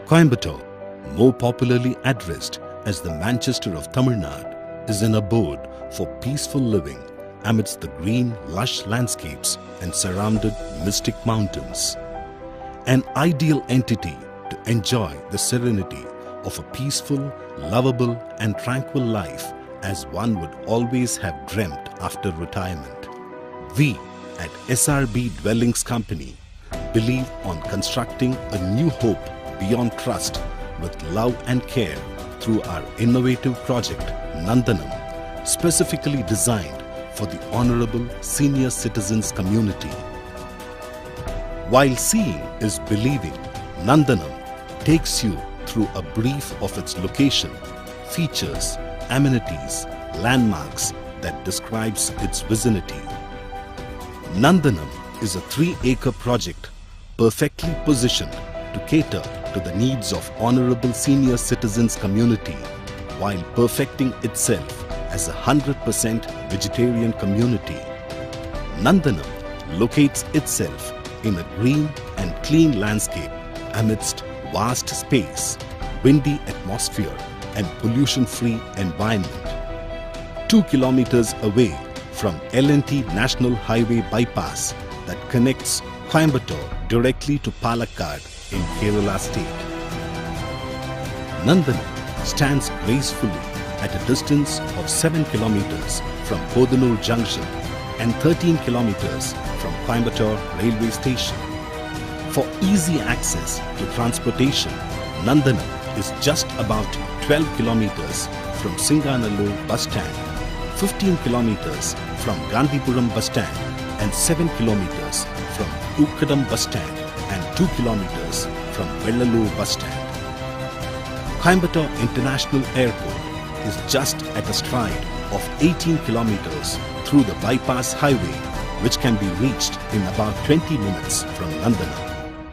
Coimbatore, more popularly addressed as the Manchester of Tamil Nadu, is an abode for peaceful living amidst the green, lush landscapes and surrounded mystic mountains. An ideal entity to enjoy the serenity of a peaceful, lovable and tranquil life as one would always have dreamt after retirement. We at SRB Dwellings Company believe on constructing a new hope beyond trust with love and care through our innovative project Nandanam, specifically designed for the honorable senior citizens community. While seeing is believing, Nandanam takes you through a brief of its location, features, amenities, landmarks that describes its vicinity. Nandanam is a 3-acre project perfectly positioned to cater to the needs of honorable senior citizens community while perfecting itself as a 100% vegetarian community. Nandanam locates itself in a green and clean landscape amidst vast space, windy atmosphere and pollution-free environment. 2 kilometers away from L&T National Highway bypass that connects Coimbatore directly to Palakkad in Kerala state. Nandanam stands gracefully at a distance of 7 kilometers from Kodunur Junction and 13 kilometers from Coimbatore railway station. For easy access to transportation, Nandanam is just about 12 kilometers from Singanallur bus stand, 15 kilometers from Gandhipuram bus stand and 7 kilometers from Ukkadam bus stand and 2 kilometers from Vellalur bus stand. Coimbatore International Airport is just at a stride of 18 kilometers through the bypass highway, which can be reached in about 20 minutes from Nandanam.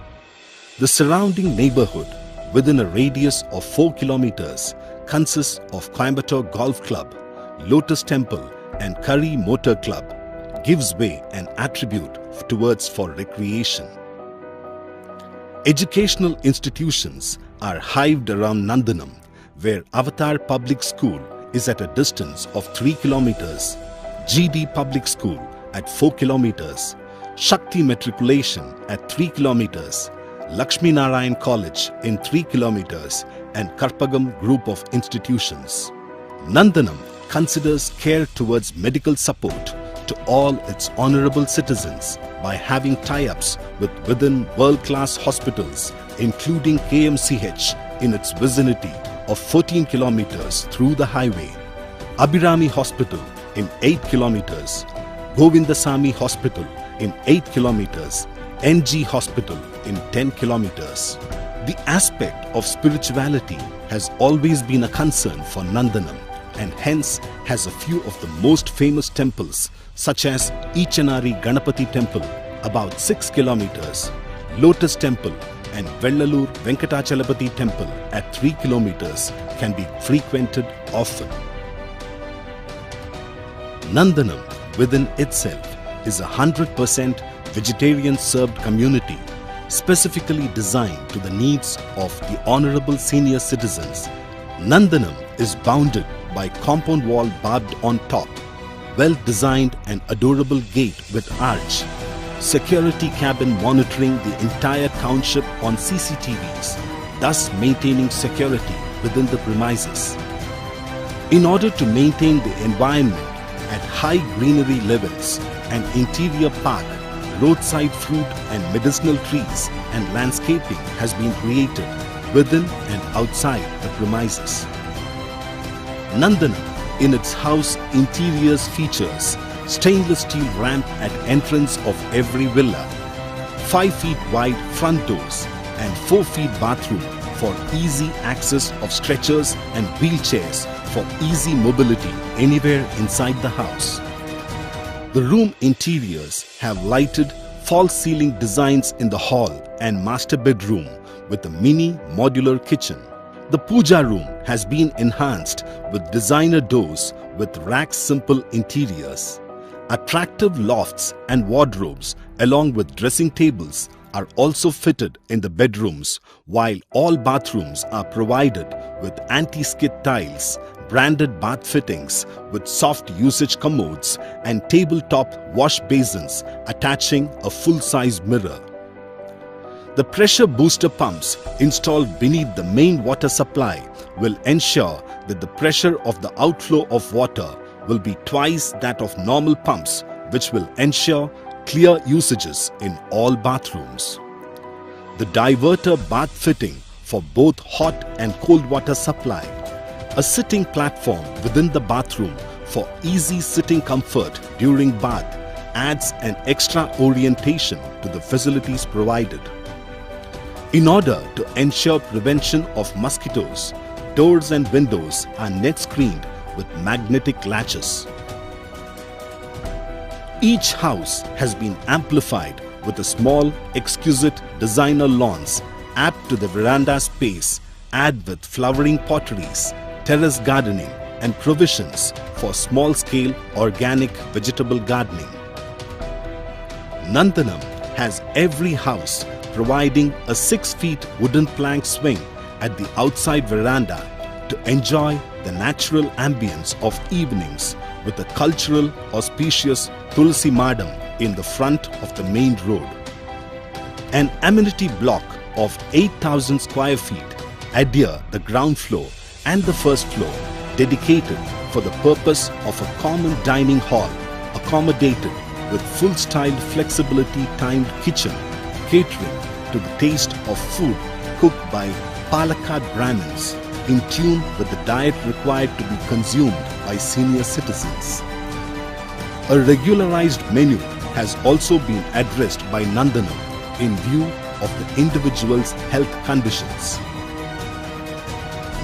The surrounding neighborhood within a radius of 4 kilometers consists of Coimbatore Golf Club, Lotus Temple and Curry Motor Club, gives way an attribute towards for recreation. Educational institutions are hived around Nandanam, where Avatar Public School is at a distance of 3 kilometers, GD Public School at 4 kilometers, Shakti Matriculation at 3 kilometers, Lakshmi Narayan College in 3 kilometers and Karpagam Group of Institutions. Nandanam considers care towards medical support to all its honorable citizens by having tie-ups within world-class hospitals including KMCH in its vicinity of 14 kilometers through the highway, Abhirami Hospital in 8 kilometers, Govindasamy Hospital in 8 kilometers, NG Hospital in 10 kilometers. The aspect of spirituality has always been a concern for Nandanam and hence has a few of the most famous temples such as Ichanari Ganapati Temple about 6 kilometers, Lotus Temple and Vellalur Venkatachalapati Temple at 3 kilometers can be frequented often. Nandanam within itself is a 100% vegetarian served community specifically designed to the needs of the honorable senior citizens. Nandanam is bounded by compound wall barbed on top, well-designed and adorable gate with arch, security cabin monitoring the entire township on CCTVs, thus maintaining security within the premises. In order to maintain the environment at high greenery levels, an interior park, roadside fruit and medicinal trees and landscaping has been created within and outside the premises. Nandanam in its house interiors features stainless steel ramp at entrance of every villa, 5 feet wide front doors and 4 feet bathroom for easy access of stretchers and wheelchairs for easy mobility anywhere inside the house. The room interiors have lighted false ceiling designs in the hall and master bedroom with a mini modular kitchen. The puja room has been enhanced with designer doors with rack simple interiors. Attractive lofts and wardrobes along with dressing tables are also fitted in the bedrooms, while all bathrooms are provided with anti-skid tiles, branded bath fittings with soft usage commodes and tabletop wash basins attaching a full-size mirror. The pressure booster pumps installed beneath the main water supply will ensure that the pressure of the outflow of water will be twice that of normal pumps, which will ensure clear usages in all bathrooms. The diverter bath fitting for both hot and cold water supply, a sitting platform within the bathroom for easy sitting comfort during bath adds an extra orientation to the facilities provided. In order to ensure prevention of mosquitoes, doors and windows are net screened with magnetic latches. Each house has been amplified with a small, exquisite designer lawns apt to the veranda space, add with flowering potteries, terrace gardening and provisions for small-scale organic vegetable gardening. Nandanam has every house providing a 6-feet wooden plank swing at the outside veranda to enjoy the natural ambience of evenings with a cultural auspicious Tulsi Madam in the front of the main road. An amenity block of 8,000 square feet adhere the ground floor and the first floor, dedicated for the purpose of a common dining hall accommodated with full-style flexibility timed kitchen catering to the taste of food cooked by Palakkad Brahmins in tune with the diet required to be consumed by senior citizens. A regularized menu has also been addressed by Nandanam in view of the individual's health conditions.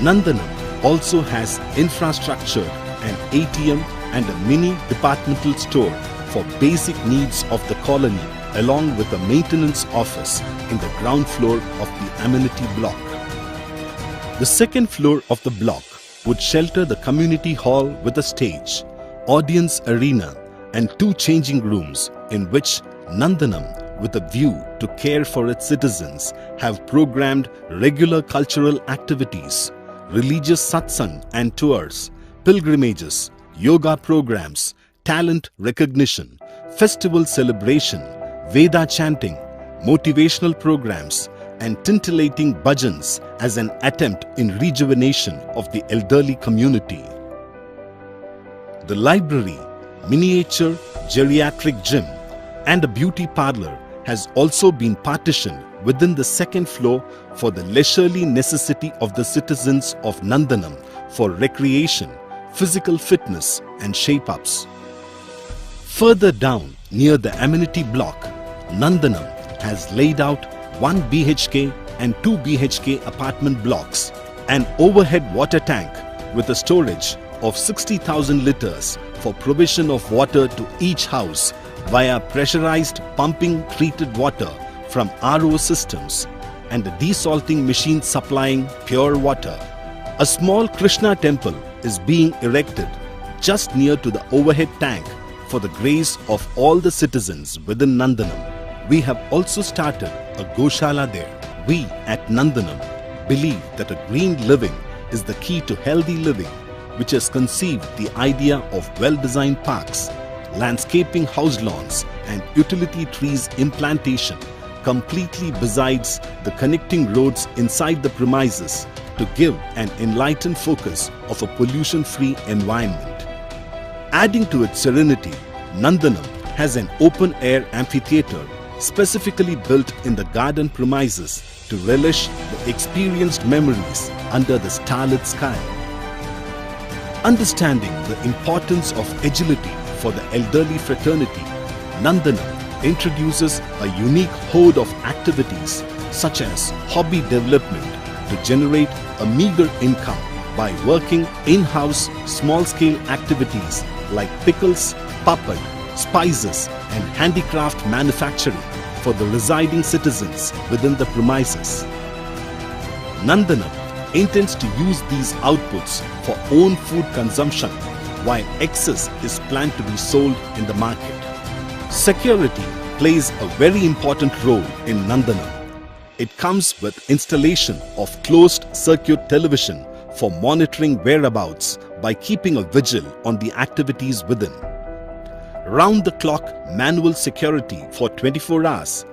Nandanam also has infrastructure, an ATM and a mini departmental store for basic needs of the colony, along with a maintenance office in the ground floor of the amenity block. The second floor of the block would shelter the community hall with a stage, audience arena and 2 changing rooms in which Nandanam, with a view to care for its citizens, have programmed regular cultural activities, religious satsang and tours, pilgrimages, yoga programs, talent recognition, festival celebration, Veda chanting, motivational programs and scintillating bhajans as an attempt in rejuvenation of the elderly community. The library, miniature geriatric gym and a beauty parlour has also been partitioned within the second floor for the leisurely necessity of the citizens of Nandanam for recreation, physical fitness and shape-ups. Further down near the amenity block, Nandanam has laid out 1 BHK and 2 BHK apartment blocks, an overhead water tank with a storage of 60,000 litres for provision of water to each house via pressurized pumping treated water from RO systems and a desalting machine supplying pure water. A small Krishna temple is being erected just near to the overhead tank for the grace of all the citizens within Nandanam. We have also started a Goshala there. We at Nandanam believe that a green living is the key to healthy living, which has conceived the idea of well-designed parks, landscaping house lawns and utility trees implantation completely besides the connecting roads inside the premises to give an enlightened focus of a pollution-free environment. Adding to its serenity, Nandanam has an open-air amphitheatre specifically built in the garden premises to relish the experienced memories under the starlit sky. Understanding the importance of agility for the elderly fraternity, Nandanam introduces a unique horde of activities such as hobby development to generate a meager income by working in-house small-scale activities like pickles, papad, spices and handicraft manufacturing for the residing citizens within the premises. Nandanam intends to use these outputs for own food consumption, while excess is planned to be sold in the market. Security plays a very important role in Nandanam. It comes with installation of closed circuit television for monitoring whereabouts by keeping a vigil on the activities within. Round-the-clock manual security for 24 hours.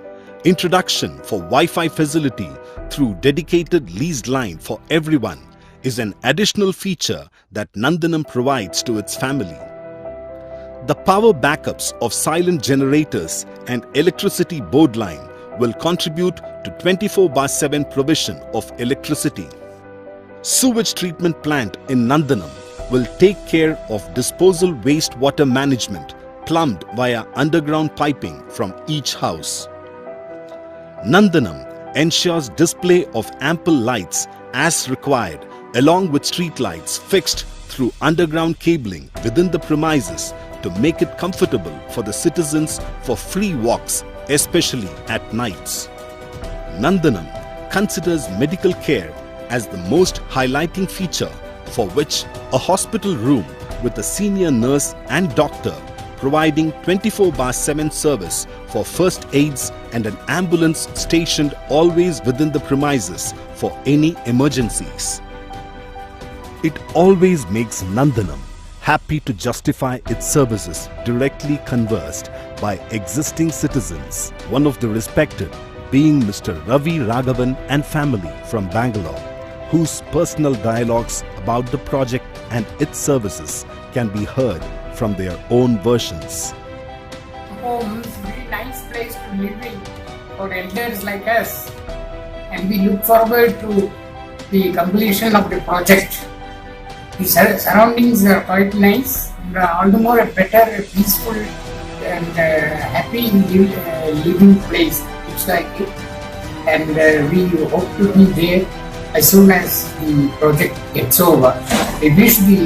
Introduction for Wi-Fi facility through dedicated leased line for everyone is an additional feature that Nandanam provides to its family. The power backups of silent generators and electricity board line will contribute to 24/7 provision of electricity. Sewage treatment plant in Nandanam will take care of disposal wastewater management plumbed via underground piping from each house. Nandanam ensures display of ample lights as required along with street lights fixed through underground cabling within the premises to make it comfortable for the citizens for free walks, especially at nights. Nandanam considers medical care as the most highlighting feature, for which a hospital room with a senior nurse and doctor providing 24/7 service for first aids and an ambulance stationed always within the premises for any emergencies. It always makes Nandanam happy to justify its services directly conversed by existing citizens, one of the respected being Mr. Ravi Raghavan and family from Bangalore, whose personal dialogues about the project and its services can be heard from their own versions. Home is a very nice place to live in for elders like us, and we look forward to the completion of the project. The surroundings are quite nice, and all the more a better, peaceful and happy living place. It's like it, and we hope to be there as soon as the project gets over. I wish the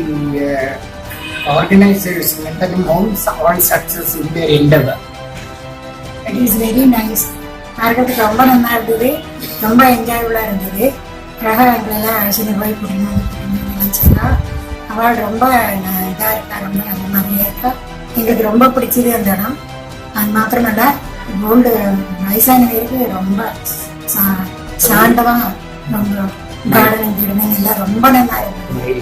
organizers Nandanam Homes all success in their endeavor. It is very nice. பார்க்கிறதுக்கு ரொம்ப நல்லா இருந்தது, ரொம்ப என்ஜாயபுளாக இருந்தது. கிரகங்களெல்லாம் அழைச்சிட்டு போய் பிடிக்கணும்னு நினச்சிருந்தா அவள் ரொம்ப இதாக இருக்கா, ரொம்ப அந்த மாதிரியே இருக்கா. எங்களுக்கு ரொம்ப பிடிச்சது அந்த இடம். அது மாத்திரமல்ல, ஓல்டு வயசானவருக்கு ரொம்ப சாண்டமாக ரொம்ப கார்டனிங் கிடனிங் எல்லாம் ரொம்ப நல்லா இருந்தது.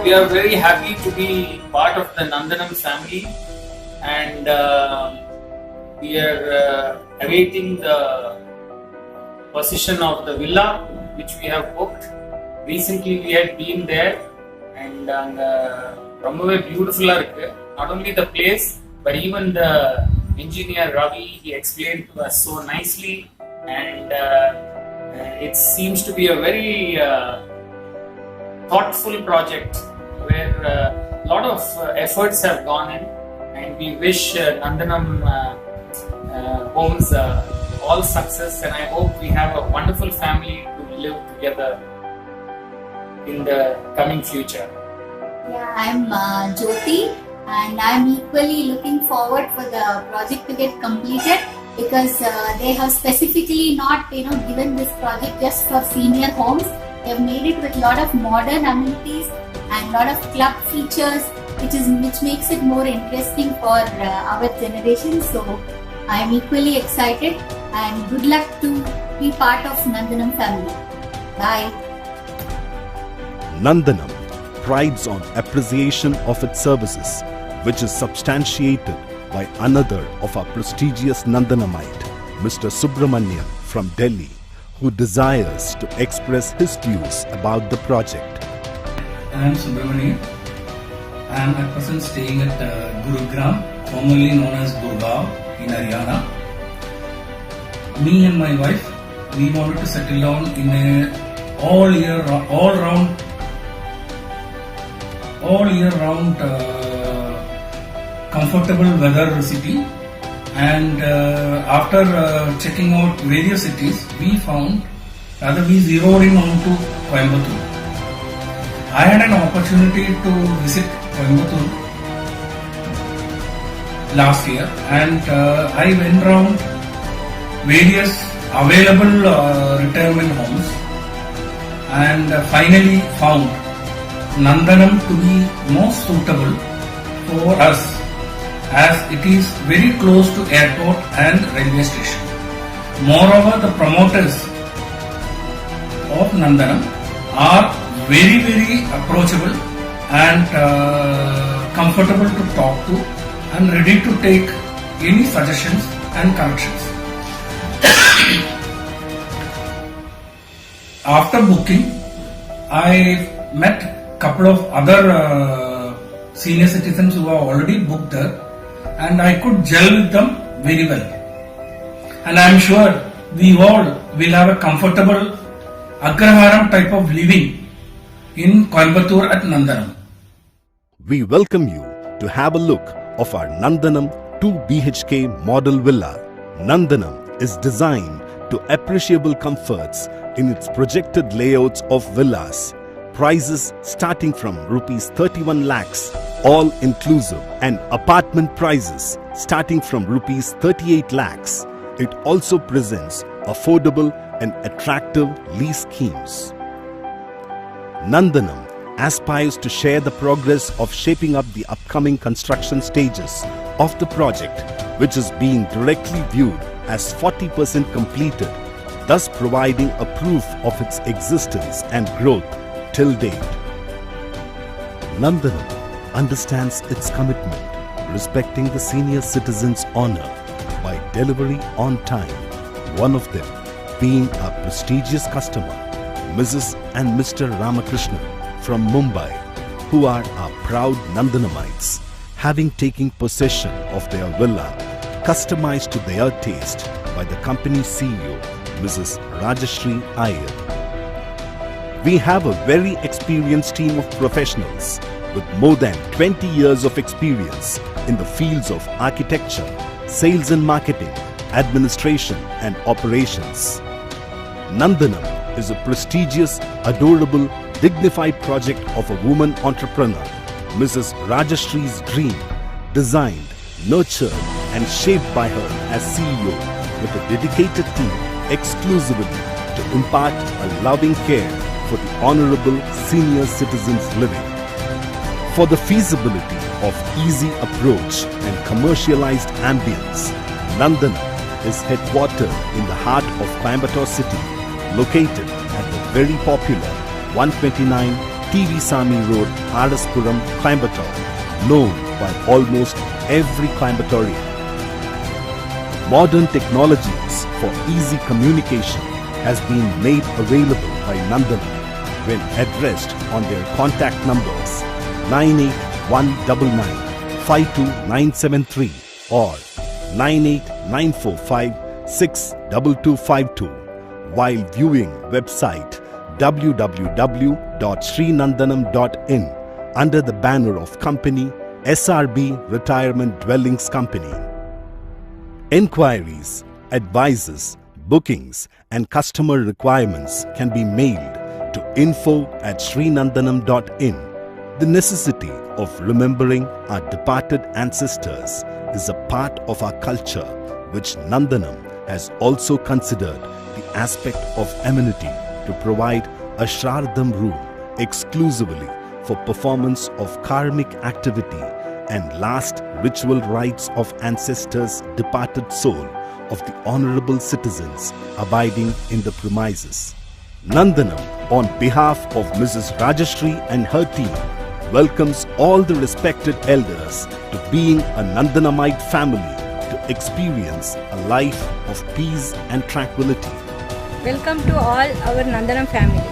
We are very happy to be part of the Nandanam family, and we are awaiting the position of the villa which we have booked. Recently we had been there, and ரொம்பவே beautiful இருக்கு. Not only the place but even the engineer Ravi, he explained to us so nicely, and it seems to be a very thoughtful project where a lot of efforts have gone in, and we wish Nandanam Homes all success, and I hope we have a wonderful family to live together in the coming future. Yeah, I'm Jyoti, and I'm equally looking forward for the project to get completed, because they have specifically not given this project just for senior homes. They have made it with a lot of modern amenities and a lot of club features, which makes it more interesting for our generation. So I am equally excited, and good luck to be part of Nandanam family. Bye. Nandanam prides on appreciation of its services, which is substantiated by another of our prestigious Nandanamite, Mr. Subramanian from Delhi, who desires to express his views about the project. I am Subramanian. I am at present staying at Gurugram, formerly known as Gurgaon in Haryana. Me and my wife, we wanted to settle down in a all year round comfortable weather city, and after checking out various cities, we zeroed in on to Coimbatore. I had an opportunity to visit Coimbatore last year, and I went around various available retirement homes, and finally found Nandanam to be most suitable for us, as it is very close to airport and railway station. Moreover, the promoters of Nandanam are very approachable and comfortable to talk to and ready to take any suggestions and corrections. After booking, I met couple of other senior citizens who are already booked there, and I could gel with them very well. And I am sure we all will have a comfortable Agraharam type of living in Coimbatore at Nandanam. We welcome you to have a look of our Nandanam 2 BHK model villa. Nandanam is designed to appreciable comforts in its projected layouts of villas. Prices starting from rupees 31 lakhs all inclusive, and apartment prices starting from rupees 38 lakhs. It also presents affordable and attractive lease schemes. Nandanam aspires to share the progress of shaping up the upcoming construction stages of the project, which is being directly viewed as 40% completed, thus providing a proof of its existence and growth till date. Nandanam understands its commitment, respecting the senior citizens' honor by delivery on time, one of them being our prestigious customer, Mrs. and Mr. Ramakrishnan from Mumbai, who are our proud Nandanamites, having taken possession of their villa, customized to their taste by the company CEO, Mrs. Rajashri Iyer. We have a very experienced team of professionals with more than 20 years of experience in the fields of architecture, sales and marketing, administration and operations. Nandanam is a prestigious, adorable, dignified project of a woman entrepreneur, Mrs. Rajashri's dream, designed, nurtured and shaped by her as CEO with a dedicated team exclusively to impart a loving care for the honorable senior citizens living. For the feasibility of easy approach and commercialized ambience, Nandanam is headquartered in the heart of Coimbatore city, located at the very popular 129 TV Sami Road, Araspuram, Coimbatore, known by almost every Coimbatorian. Modern technologies for easy communication has been made available by Nandanam when addressed on their contact numbers 98199 52973 or 98945 62252 while viewing website www.srinandanam.in under the banner of company SRB Retirement Dwellings Company. Enquiries, advices, bookings and customer requirements can be mailed to info@srinandanam.in. The necessity of remembering our departed ancestors is a part of our culture, which Nandanam has also considered the aspect of amenity to provide a Shradham room exclusively for performance of karmic activity and last ritual rites of ancestors' departed soul of the honorable citizens abiding in the premises. Nandanam, on behalf of Mrs. Rajashri and her team, welcomes all the respected elders to being a Nandanamite family to experience a life of peace and tranquility. Welcome to all our Nandanam family.